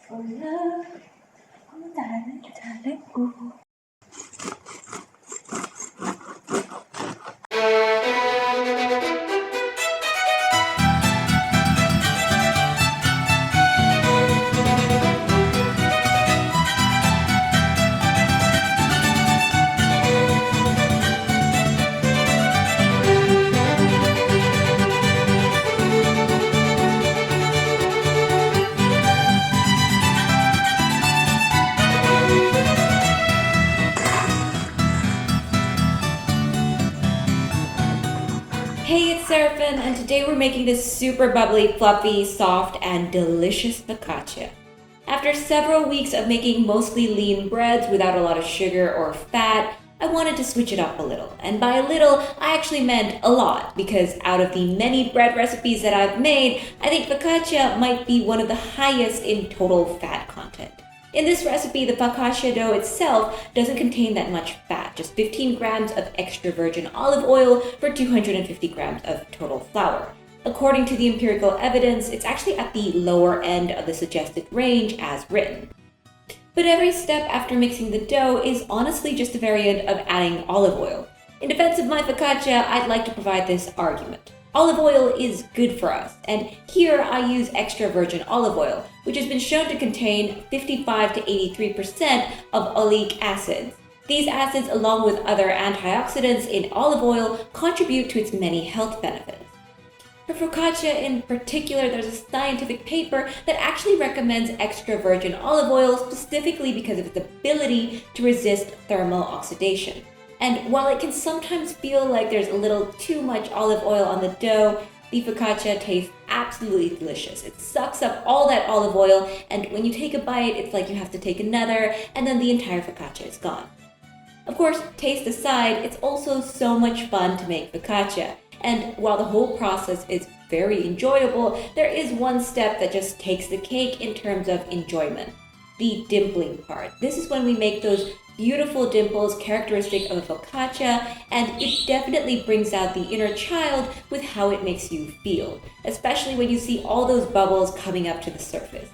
For love, oh darling, darling, ooh. Hey, it's Seraphin, and today we're making this super bubbly, fluffy, soft, and delicious focaccia. After several weeks of making mostly lean breads without a lot of sugar or fat, I wanted to switch it up a little. And by a little, I actually meant a lot, because out of the many bread recipes that I've made, I think focaccia might be one of the highest in total fat content. In this recipe, the focaccia dough itself doesn't contain that much fat, just 15 grams of extra virgin olive oil for 250 grams of total flour. According to the empirical evidence, it's actually at the lower end of the suggested range as written. But every step after mixing the dough is honestly just a variant of adding olive oil. In defense of my focaccia, I'd like to provide this argument. Olive oil is good for us, and here I use extra virgin olive oil, which has been shown to contain 55 to 83% of oleic acids. These acids, along with other antioxidants in olive oil, contribute to its many health benefits. For focaccia in particular, there's a scientific paper that actually recommends extra virgin olive oil specifically because of its ability to resist thermal oxidation. And while it can sometimes feel like there's a little too much olive oil on the dough, the focaccia tastes absolutely delicious. It sucks up all that olive oil, and when you take a bite, it's like you have to take another, and then the entire focaccia is gone. Of course, taste aside, it's also so much fun to make focaccia. And while the whole process is very enjoyable, there is one step that just takes the cake in terms of enjoyment. The dimpling part. This is when we make those beautiful dimples characteristic of a focaccia, and it definitely brings out the inner child with how it makes you feel, especially when you see all those bubbles coming up to the surface.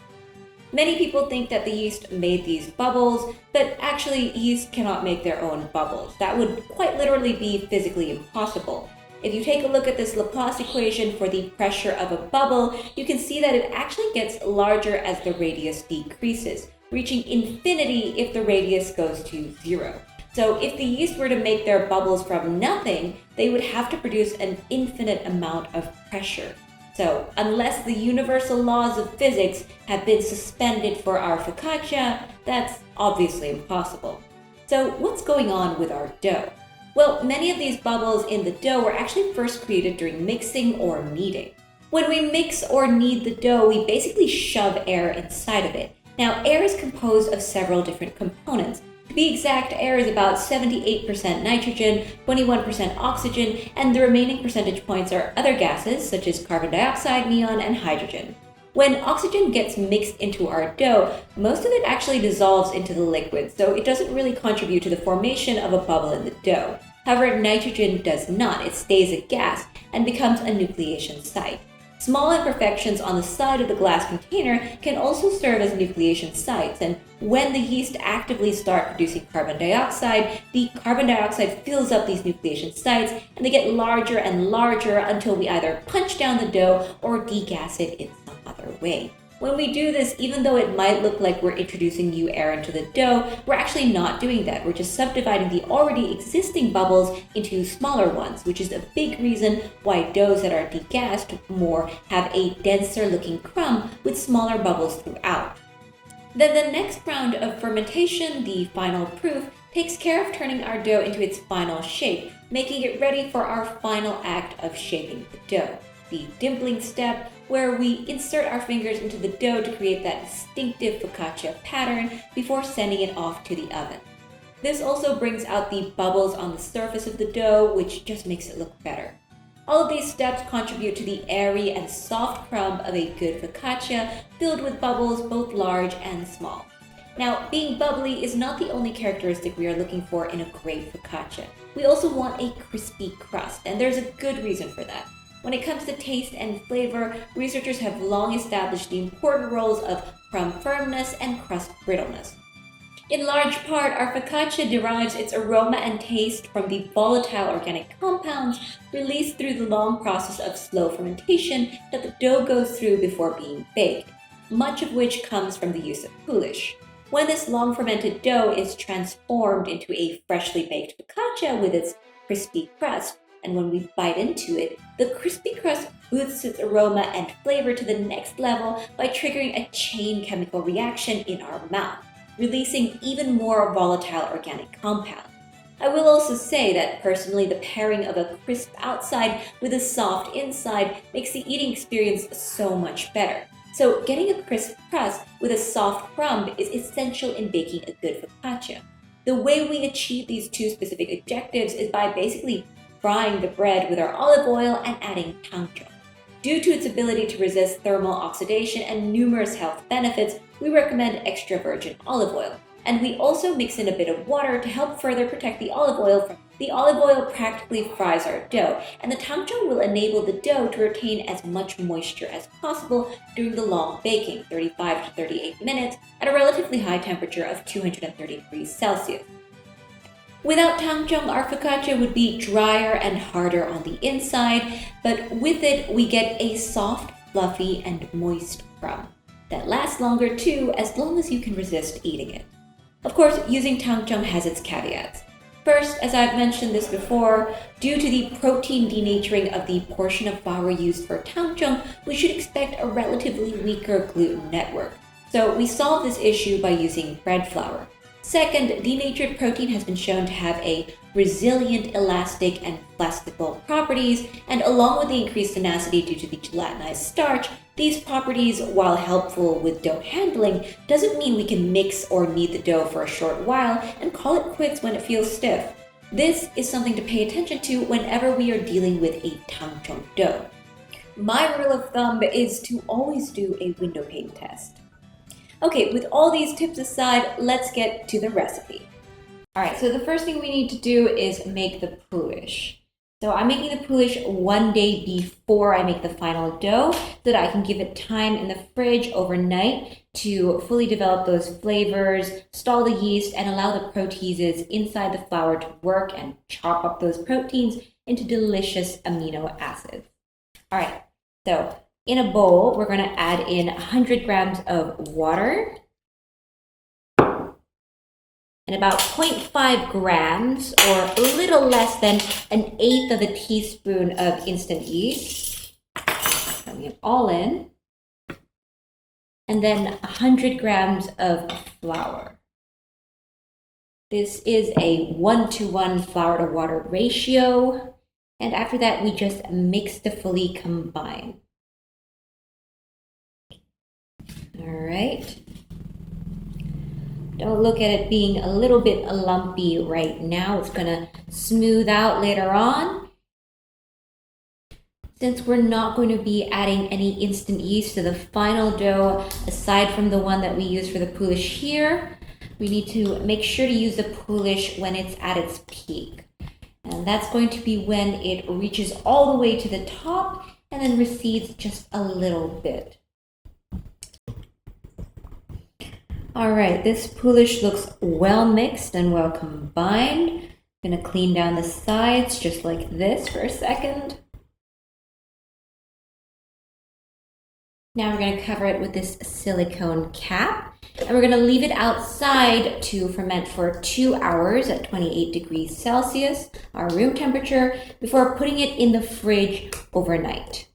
Many people think that the yeast made these bubbles, but actually yeast cannot make their own bubbles. That would quite literally be physically impossible. If you take a look at this Laplace equation for the pressure of a bubble, you can see that it actually gets larger as the radius decreases, reaching infinity if the radius goes to 0. So if the yeast were to make their bubbles from nothing, they would have to produce an infinite amount of pressure. So unless the universal laws of physics have been suspended for our focaccia, that's obviously impossible. So what's going on with our dough? Well, many of these bubbles in the dough were actually first created during mixing or kneading. When we mix or knead the dough, we basically shove air inside of it. Now, air is composed of several different components. To be exact, air is about 78% nitrogen, 21% oxygen, and the remaining percentage points are other gases such as carbon dioxide, neon, and hydrogen. When oxygen gets mixed into our dough, most of it actually dissolves into the liquid, so it doesn't really contribute to the formation of a bubble in the dough. However, nitrogen does not. It stays a gas and becomes a nucleation site. Small imperfections on the side of the glass container can also serve as nucleation sites, and when the yeast actively start producing carbon dioxide, the carbon dioxide fills up these nucleation sites, and they get larger and larger until we either punch down the dough or degas it in some other way. When we do this, even though it might look like we're introducing new air into the dough, we're actually not doing that. We're just subdividing the already existing bubbles into smaller ones, which is a big reason why doughs that are degassed more have a denser looking crumb with smaller bubbles throughout. Then the next round of fermentation, the final proof, takes care of turning our dough into its final shape, making it ready for our final act of shaping the dough. The dimpling step, where we insert our fingers into the dough to create that distinctive focaccia pattern before sending it off to the oven. This also brings out the bubbles on the surface of the dough, which just makes it look better. All of these steps contribute to the airy and soft crumb of a good focaccia filled with bubbles both large and small. Now, being bubbly is not the only characteristic we are looking for in a great focaccia. We also want a crispy crust, and there's a good reason for that. When it comes to taste and flavor, researchers have long established the important roles of crumb firmness, and crust brittleness. In large part, our focaccia derives its aroma and taste from the volatile organic compounds released through the long process of slow fermentation that the dough goes through before being baked, much of which comes from the use of Poolish. When this long fermented dough is transformed into a freshly baked focaccia with its crispy crust, and when we bite into it, the crispy crust boosts its aroma and flavor to the next level by triggering a chain chemical reaction in our mouth, releasing even more volatile organic compounds. I will also say that personally, the pairing of a crisp outside with a soft inside makes the eating experience so much better. So getting a crisp crust with a soft crumb is essential in baking a good focaccia. The way we achieve these two specific objectives is by basically frying the bread with our olive oil and adding Tangzhong. Due to its ability to resist thermal oxidation and numerous health benefits, we recommend extra virgin olive oil. And we also mix in a bit of water to help further protect the olive oil from the olive oil practically fries our dough, and the Tangzhong will enable the dough to retain as much moisture as possible during the long baking, 35 to 38 minutes, at a relatively high temperature of 230 degrees Celsius. Without Tangzhong, our focaccia would be drier and harder on the inside, but with it we get a soft, fluffy, and moist crumb that lasts longer too, as long as you can resist eating it. Of course, using Tangzhong has its caveats. First, as I've mentioned this before, due to the protein denaturing of the portion of flour used for Tangzhong, we should expect a relatively weaker gluten network. So we solve this issue by using bread flour. Second, denatured protein has been shown to have a resilient, elastic, and flexible properties, and along with the increased tenacity due to the gelatinized starch, these properties, while helpful with dough handling, doesn't mean we can mix or knead the dough for a short while and call it quits when it feels stiff. This is something to pay attention to whenever we are dealing with a Tangzhong dough. My rule of thumb is to always do a window pane test. Okay, with all these tips aside, let's get to the recipe. Alright, so the first thing we need to do is make the Poolish. So I'm making the Poolish one day before I make the final dough so that I can give it time in the fridge overnight to fully develop those flavors, stall the yeast, and allow the proteases inside the flour to work and chop up those proteins into delicious amino acids. Alright, so in a bowl, we're going to add in 100 grams of water and about 0.5 grams, or a little less than 1/8 of a teaspoon of instant yeast. Putting it all in. And then 100 grams of flour. This is a 1-to-1 flour to water ratio. And after that, we just mix to fully combine. All right. Don't look at it being a little bit lumpy right now. It's going to smooth out later on. Since we're not going to be adding any instant yeast to the final dough, aside from the one that we use for the Poolish here, we need to make sure to use the Poolish when it's at its peak. And that's going to be when it reaches all the way to the top and then recedes just a little bit. All right, this Poolish looks well mixed and well combined. I'm gonna clean down the sides just like this for a second. Now we're gonna cover it with this silicone cap, and we're gonna leave it outside to ferment for 2 hours at 28 degrees Celsius, our room temperature, before putting it in the fridge overnight.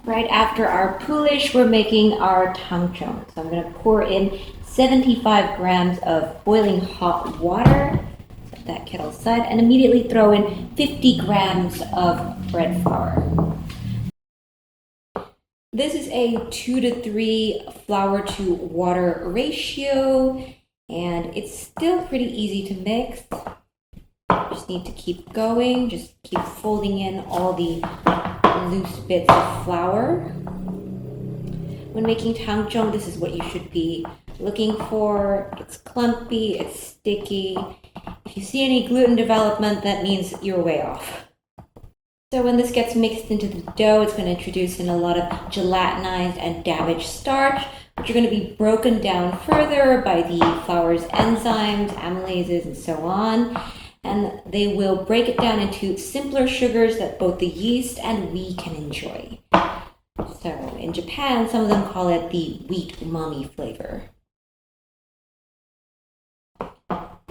Right after our Poolish, we're making our Tangzhong. So I'm going to pour in 75 grams of boiling hot water, set that kettle aside, and immediately throw in 50 grams of bread flour. This is a 2-to-3 flour to water ratio, and it's still pretty easy to mix. Just need to keep going, just keep folding in all the loose bits of flour. When making Tangzhong, this is what you should be looking for. It's clumpy, it's sticky. If you see any gluten development, that means you're way off. So when this gets mixed into the dough, it's going to introduce in a lot of gelatinized and damaged starch, which are going to be broken down further by the flour's enzymes, amylases, and so on. And they will break it down into simpler sugars that both the yeast and we can enjoy. So in Japan, some of them call it the wheat umami flavor.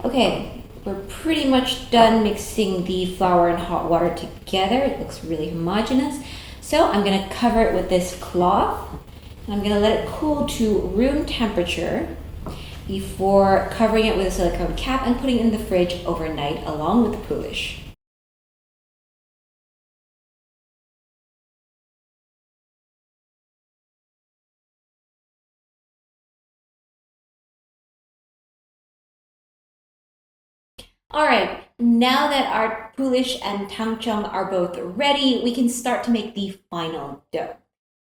Okay, we're pretty much done mixing the flour and hot water together. It looks really homogeneous. So I'm going to cover it with this cloth. And I'm going to let it cool to room temperature before covering it with a silicone cap and putting it in the fridge overnight along with the Poolish. All right, now that our Poolish and Tangzhong are both ready, we can start to make the final dough.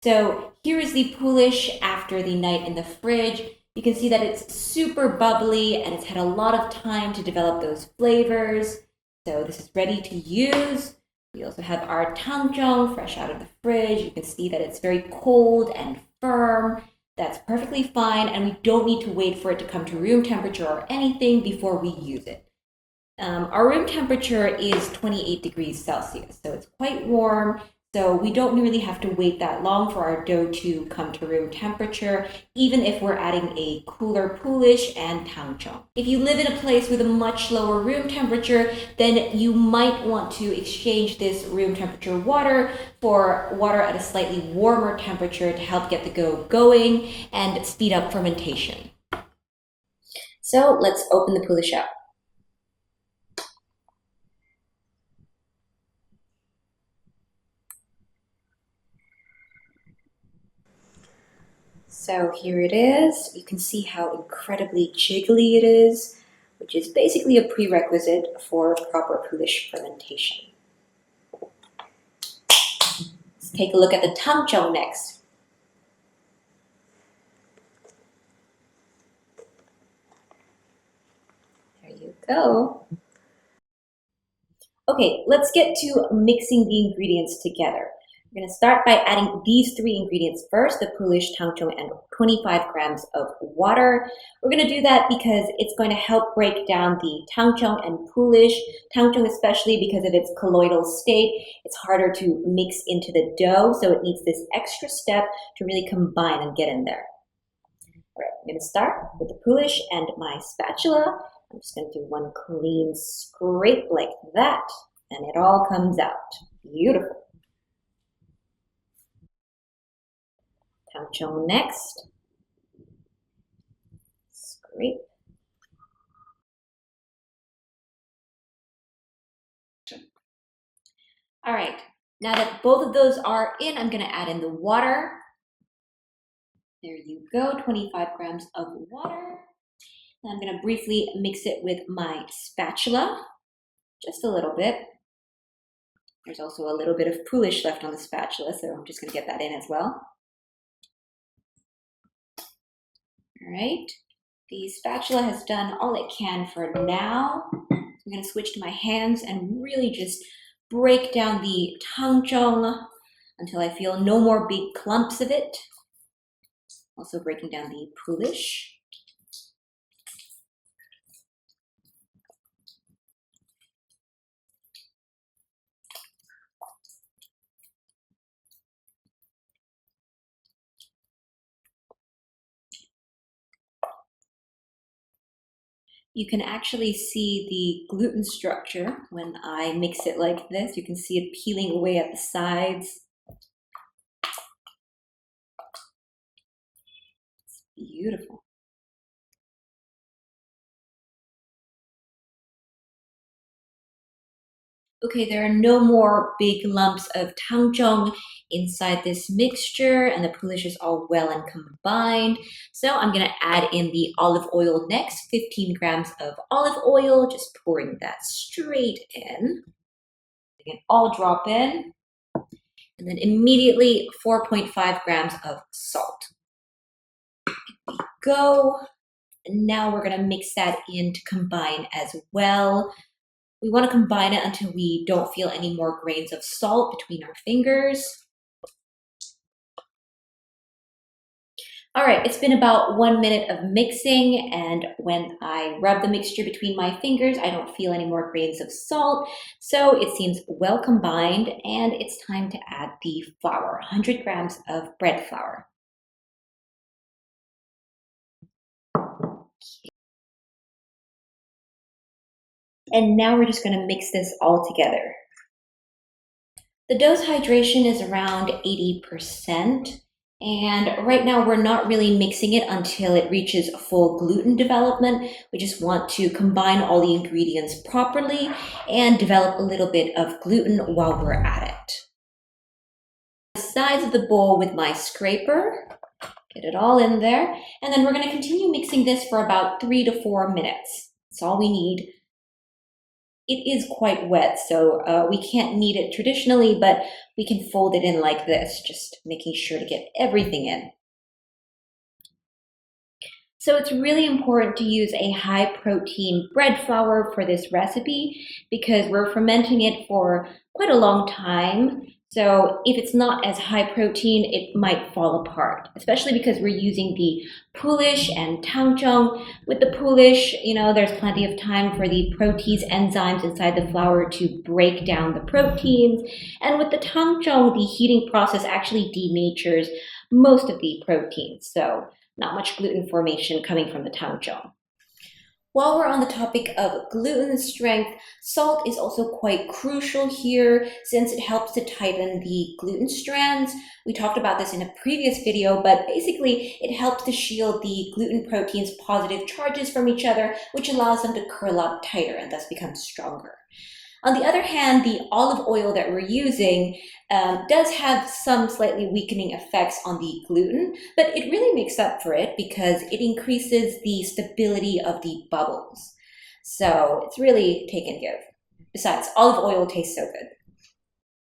So here is the Poolish after the night in the fridge. You can see that it's super bubbly and it's had a lot of time to develop those flavors. So this is ready to use. We also have our Tangzhong fresh out of the fridge. You can see that it's very cold and firm. That's perfectly fine, and we don't need to wait for it to come to room temperature or anything before we use it. Our room temperature is 28 degrees Celsius, so it's quite warm. So we don't really have to wait that long for our dough to come to room temperature, even if we're adding a cooler Poolish and Tangzhong. If you live in a place with a much lower room temperature, then you might want to exchange this room temperature water for water at a slightly warmer temperature to help get the dough going and speed up fermentation. So let's open the Poolish up. So here it is. You can see how incredibly jiggly it is, which is basically a prerequisite for proper Poolish fermentation. Let's take a look at the Tangzhong next. There you go. Okay, let's get to mixing the ingredients together. We're going to start by adding these three ingredients first, the Poolish, Tangzhong, and 25 grams of water. We're going to do that because it's going to help break down the Tangzhong and Poolish. Tangzhong especially because of its colloidal state, it's harder to mix into the dough, so it needs this extra step to really combine and get in there. All right, I'm going to start with the Poolish and my spatula. I'm just going to do one clean scrape like that, and it all comes out. Beautiful. Tangzhong next. Scrape. All right, now that both of those are in, I'm going to add in the water. There you go, 25 grams of water. And I'm going to briefly mix it with my spatula, just a little bit. There's also a little bit of Poolish left on the spatula, so I'm just going to get that in as well. All right, the spatula has done all it can for now. I'm going to switch to my hands and really just break down the Tangzhong until I feel no more big clumps of it. Also breaking down the Poolish. You can actually see the gluten structure when I mix it like this. You can see it peeling away at the sides. It's beautiful. Okay, there are no more big lumps of Tangzhong inside this mixture, and the Poolish is all well and combined. So I'm going to add in the olive oil next, 15 grams of olive oil, just pouring that straight in. Again, all drop in. And then immediately 4.5 grams of salt. There we go. And now we're going to mix that in to combine as well. We want to combine it until we don't feel any more grains of salt between our fingers. All right, it's been about 1 minute of mixing, and when I rub the mixture between my fingers, I don't feel any more grains of salt, so it seems well combined, and it's time to add the flour, 100 grams of bread flour. And now we're just going to mix this all together. The dough's hydration is around 80%. And right now we're not really mixing it until it reaches full gluten development. We just want to combine all the ingredients properly and develop a little bit of gluten while we're at it. The sides of the bowl with my scraper, get it all in there, and then we're going to continue mixing this for about 3 to 4 minutes. That's all we need. It is quite wet, so we can't knead it traditionally, but we can fold it in like this, just making sure to get everything in. So it's really important to use a high protein bread flour for this recipe because we're fermenting it for quite a long time. So if it's not as high protein, it might fall apart, especially because we're using the Poolish and Tangzhong. With the Poolish, there's plenty of time for the protease enzymes inside the flour to break down the proteins. And with the Tangzhong, the heating process actually denatures most of the proteins. So not much gluten formation coming from the Tangzhong. While we're on the topic of gluten strength, salt is also quite crucial here since it helps to tighten the gluten strands. We talked about this in a previous video, but basically it helps to shield the gluten protein's positive charges from each other, which allows them to curl up tighter and thus become stronger. On the other hand, the olive oil that we're using does have some slightly weakening effects on the gluten, but it really makes up for it because it increases the stability of the bubbles. So it's really take and give. Besides, olive oil tastes so good.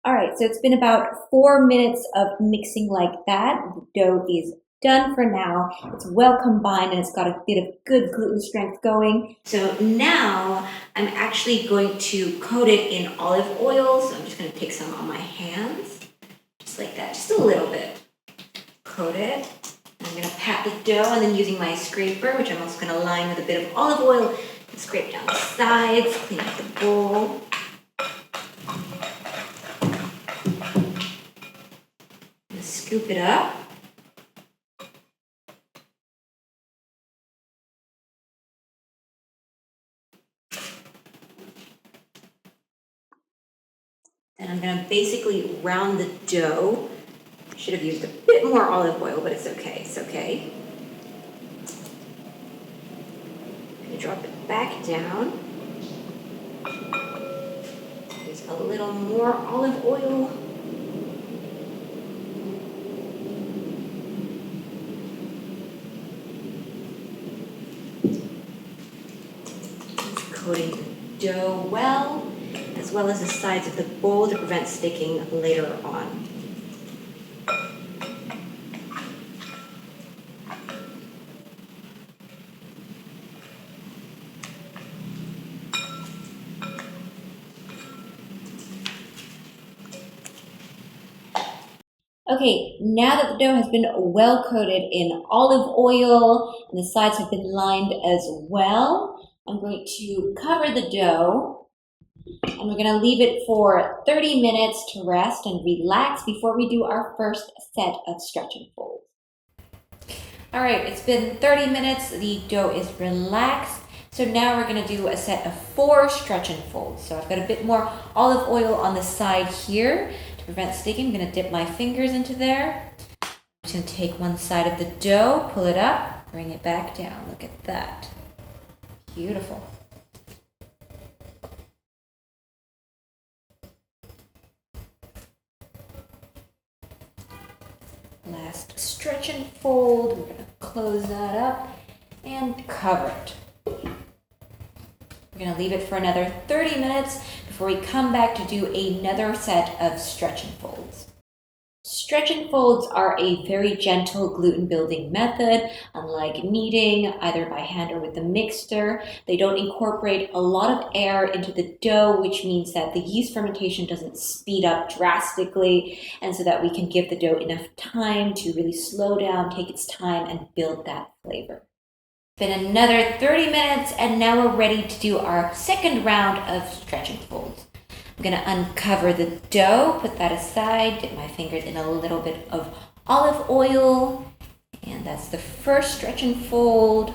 All right, so it's been about 4 minutes of mixing like that. The dough is done for now. It's well combined and it's got a bit of good gluten strength going. So now I'm actually going to coat it in olive oil. So I'm just going to take some on my hands, just like that, just a little bit. Coat it. I'm going to pat the dough and then using my scraper, which I'm also going to line with a bit of olive oil, and scrape down the sides, clean up the bowl. Scoop it up. And I'm going to basically round the dough. Should have used a bit more olive oil, but it's okay. It's okay. I'm going to drop it back down. Use a little more olive oil. Just coating the dough well as the sides of the bowl to prevent sticking later on. Okay, now that the dough has been well coated in olive oil and the sides have been lined as well, I'm going to cover the dough. And we're going to leave it for 30 minutes to rest and relax before we do our first set of stretch and fold. All right, it's been 30 minutes. The dough is relaxed. So now we're going to do a set of 4 stretch and folds. So I've got a bit more olive oil on the side here to prevent sticking. I'm going to dip my fingers into there. I'm just going to take one side of the dough, pull it up, bring it back down. Look at that. Beautiful. Last stretch and fold. We're going to close that up and cover it. We're going to leave it for another 30 minutes before we come back to do another set of stretch and folds. Stretch and folds are a very gentle gluten building method. Unlike kneading, either by hand or with the mixer, they don't incorporate a lot of air into the dough, which means that the yeast fermentation doesn't speed up drastically, and so that we can give the dough enough time to really slow down, take its time, and build that flavor. Been another 30 minutes, and now we're ready to do our second round of stretch and folds. I'm going to uncover the dough, put that aside, dip my fingers in a little bit of olive oil, and that's the first stretch and fold,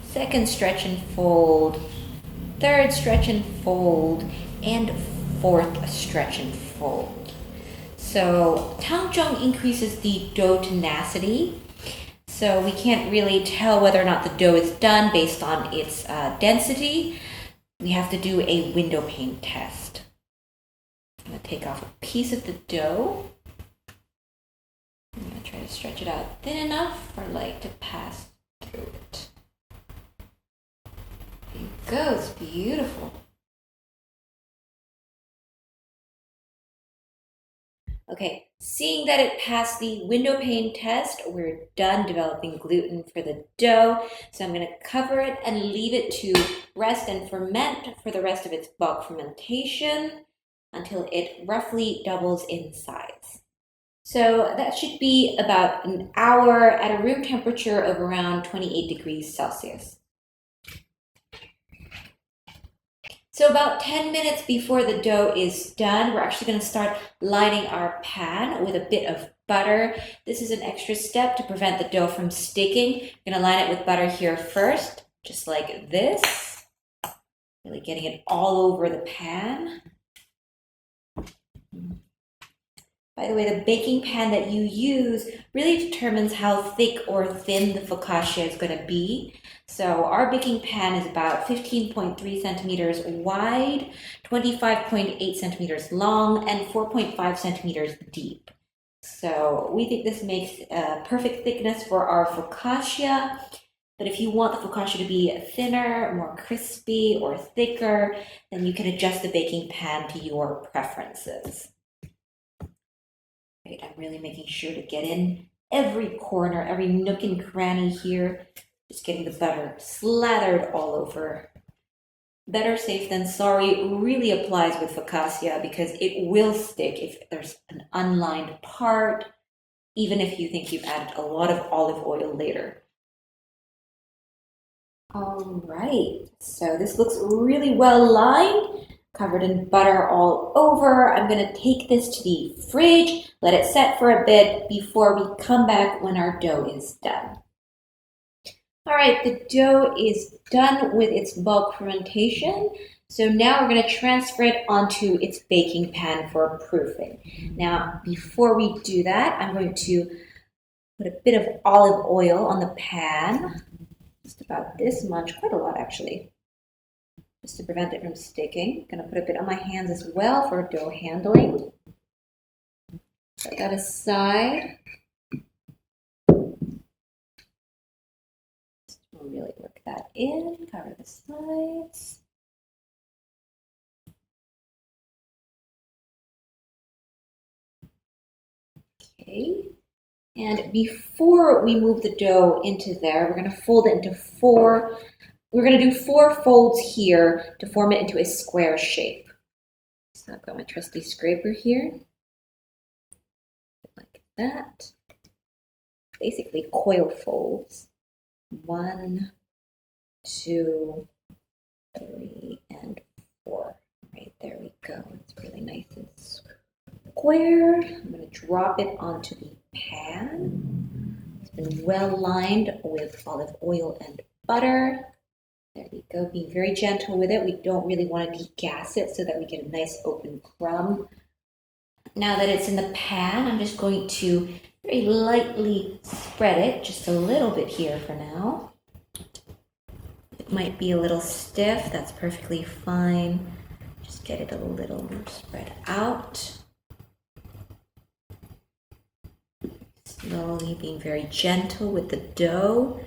second stretch and fold, third stretch and fold, and fourth stretch and fold. So Tangzhong increases the dough tenacity, so we can't really tell whether or not the dough is done based on its density. We have to do a window pane test. I'm going to take off a piece of the dough. I'm going to try to stretch it out thin enough for light to pass through it. There you go, it's beautiful. Okay, seeing that it passed the window pane test, we're done developing gluten for the dough. So I'm going to cover it and leave it to rest and ferment for the rest of its bulk fermentation until it roughly doubles in size. So that should be about an hour at a room temperature of around 28 degrees Celsius. So about 10 minutes before the dough is done, we're actually going to start lining our pan with a bit of butter. This is an extra step to prevent the dough from sticking. I'm going to line it with butter here first, just like this. Really getting it all over the pan. By the way, the baking pan that you use really determines how thick or thin the focaccia is going to be. So our baking pan is about 15.3 centimeters wide, 25.8 centimeters long, and 4.5 centimeters deep. So we think this makes a perfect thickness for our focaccia. But if you want the focaccia to be thinner, more crispy, or thicker, then you can adjust the baking pan to your preferences. Right, I'm really making sure to get in every corner, every nook and cranny here. Just getting the butter slathered all over. Better safe than sorry really applies with focaccia because it will stick if there's an unlined part, even if you think you've added a lot of olive oil later. All right, so this looks really well lined, covered in butter all over. I'm going to take this to the fridge, let it set for a bit before we come back when our dough is done. All right, the dough is done with its bulk fermentation. So now we're going to transfer it onto its baking pan for proofing. Now, before we do that, I'm going to put a bit of olive oil on the pan. Just about this much, quite a lot actually, just to prevent it from sticking. I'm going to put a bit on my hands as well for dough handling. Set that aside. We'll really work that in, cover the sides. Okay, and before we move the dough into there, we're going to fold it into four. We're going to do 4 folds here to form it into a square shape. So I've got my trusty scraper here, like that. Basically coil folds. 1, 2, 3, and 4. Right, there we go. It's really nice and square. I'm going to drop it onto the pan. It's been well lined with olive oil and butter. There we go, being very gentle with it. We don't really want to degas it so that we get a nice open crumb. Now that it's in the pan, I'm just going to very lightly spread it, just a little bit here for now. It might be a little stiff, that's perfectly fine. Just get it a little more spread out. Slowly being very gentle with the dough.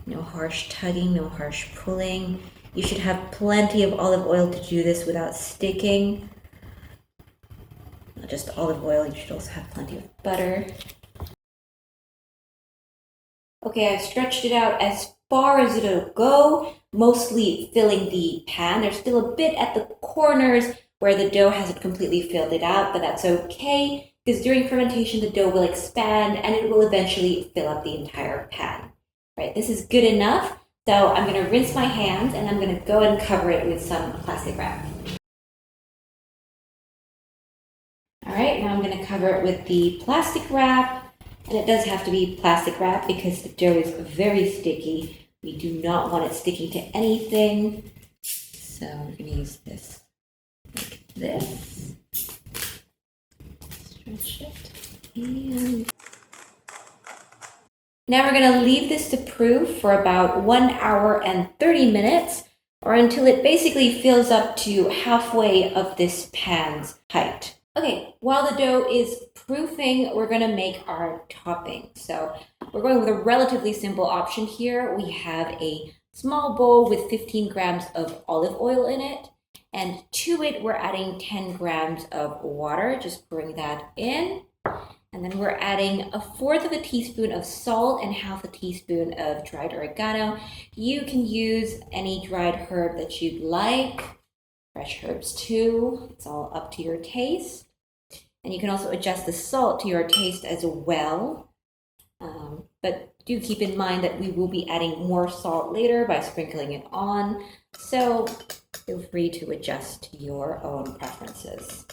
No harsh tugging, no harsh pulling. You should have plenty of olive oil to do this without sticking. not just olive oil, you should also have plenty of butter. Okay, I've stretched it out as far as it'll go, mostly filling the pan. There's still a bit at the corners where the dough hasn't completely filled it out, but that's okay, because during fermentation, the dough will expand and it will eventually fill up the entire pan. Right, this is good enough. So I'm going to rinse my hands and I'm going to go and cover it with some plastic wrap. All right, now I'm going to cover it with the plastic wrap. And it does have to be plastic wrap because the dough is very sticky. We do not want it sticking to anything. So we're going to use this like this. Stretch it. And now we're going to leave this to proof for about 1 hour and 30 minutes, or until it basically fills up to halfway of this pan's height. Okay, while the dough is proofing, we're going to make our topping. So we're going with a relatively simple option here. We have a small bowl with 15 grams of olive oil in it. And to it, we're adding 10 grams of water. Just bring that in. And then we're adding 1/4 teaspoon of salt and 1/2 teaspoon of dried oregano. You can use any dried herb that you'd like. Fresh herbs too. It's all up to your taste. And you can also adjust the salt to your taste as well. But do keep in mind that we will be adding more salt later by sprinkling it on. So feel free to adjust your own preferences.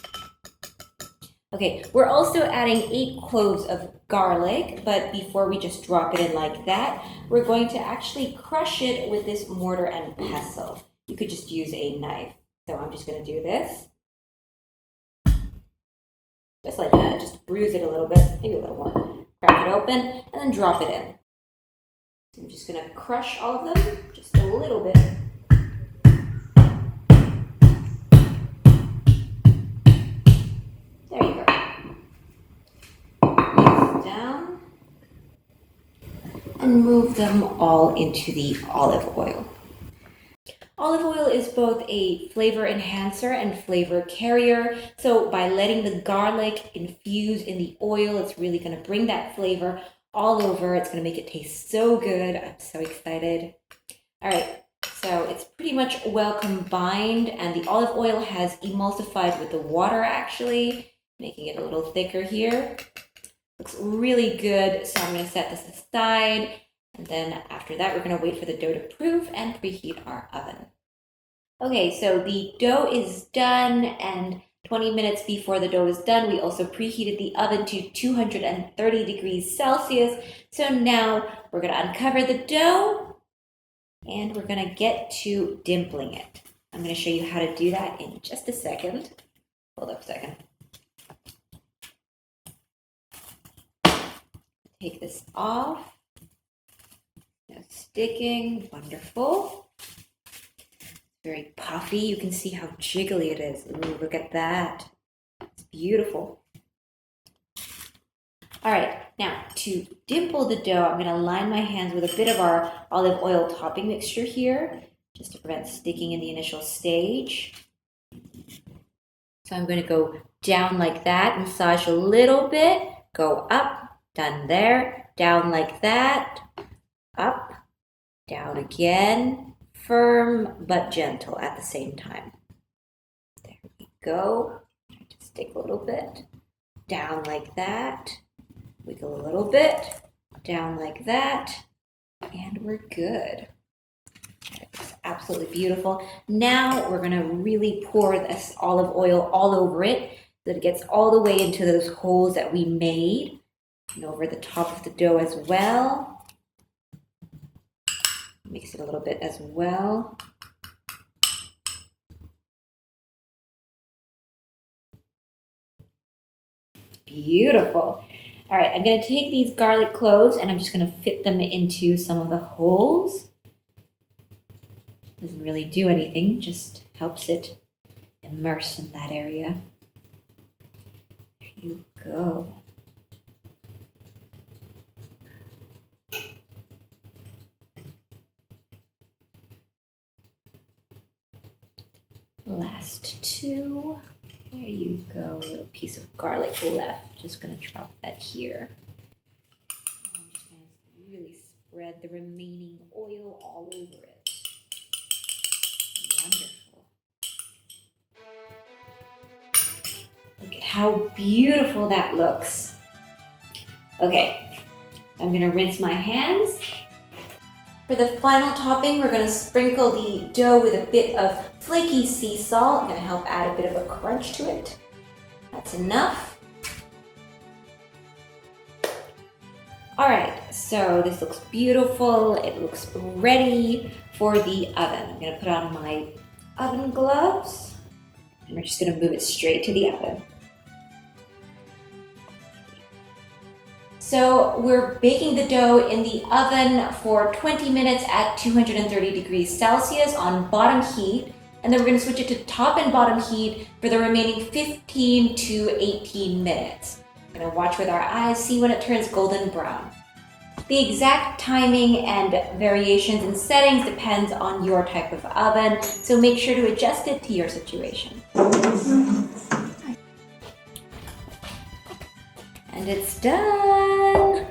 Okay, we're also adding 8 cloves of garlic, but before we just drop it in like that, we're going to actually crush it with this mortar and pestle. You could just use a knife. So I'm just going to do this. Just like that, just bruise it a little bit, maybe a little more. Crack it open, and then drop it in. So I'm just gonna crush all of them, just a little bit. There you go. These down, and move them all into the olive oil. Olive oil is both a flavor enhancer and flavor carrier. So by letting the garlic infuse in the oil, it's really going to bring that flavor all over. It's going to make it taste so good. I'm so excited. All right, so it's pretty much well combined, and the olive oil has emulsified with the water actually, making it a little thicker here. Looks really good, so I'm going to set this aside. And then after that, we're going to wait for the dough to proof and preheat our oven. Okay, so the dough is done, and 20 minutes before the dough is done, we also preheated the oven to 230 degrees Celsius. So now we're going to uncover the dough, and we're going to get to dimpling it. I'm going to show you how to do that in just a second. Hold up a second. Take this off. No sticking, wonderful. Very puffy. You can see how jiggly it is. Ooh, look at that. It's beautiful. All right, now to dimple the dough, I'm going to line my hands with a bit of our olive oil topping mixture here, just to prevent sticking in the initial stage. So I'm going to go down like that, massage a little bit, go up, done there, down like that, up, down again, firm but gentle at the same time. There we go. Try to stick a little bit, down like that, wiggle a little bit, down like that, and we're good. It's absolutely beautiful. Now we're going to really pour this olive oil all over it so that it gets all the way into those holes that we made, and over the top of the dough as well. Mix it a little bit as well. Beautiful. All right, I'm going to take these garlic cloves and I'm just going to fit them into some of the holes. Doesn't really do anything, just helps it immerse in that area. There you go. Last two. There you go, a little piece of garlic left. Just gonna drop that here. I'm just gonna really spread the remaining oil all over it. Wonderful. Look at how beautiful that looks. Okay, I'm gonna rinse my hands. For the final topping, we're gonna sprinkle the dough with a bit of flaky sea salt. I'm gonna help add a bit of a crunch to it. That's enough. All right, so this looks beautiful. It looks ready for the oven. I'm gonna put on my oven gloves and we're just gonna move it straight to the oven. So we're baking the dough in the oven for 20 minutes at 230 degrees Celsius on bottom heat. And then we're going to switch it to top and bottom heat for the remaining 15 to 18 minutes. We're going to watch with our eyes, see when it turns golden brown. The exact timing and variations in settings depends on your type of oven, so make sure to adjust it to your situation. And it's done!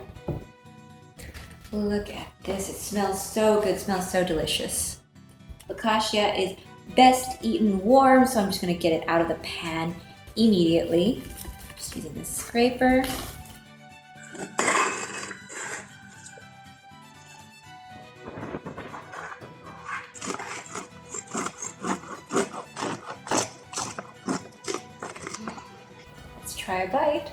Look at this, it smells so good, it smells so delicious. Focaccia is best eaten warm, so I'm just gonna get it out of the pan immediately. Just using this scraper. Let's try a bite.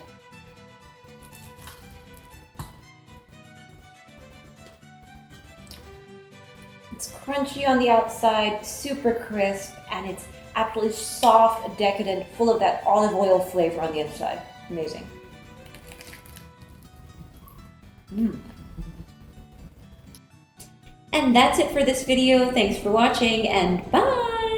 It's crunchy on the outside, super crisp, and it's absolutely soft, decadent, full of that olive oil flavor on the inside. Amazing. And that's it for this video. Thanks for watching, and bye!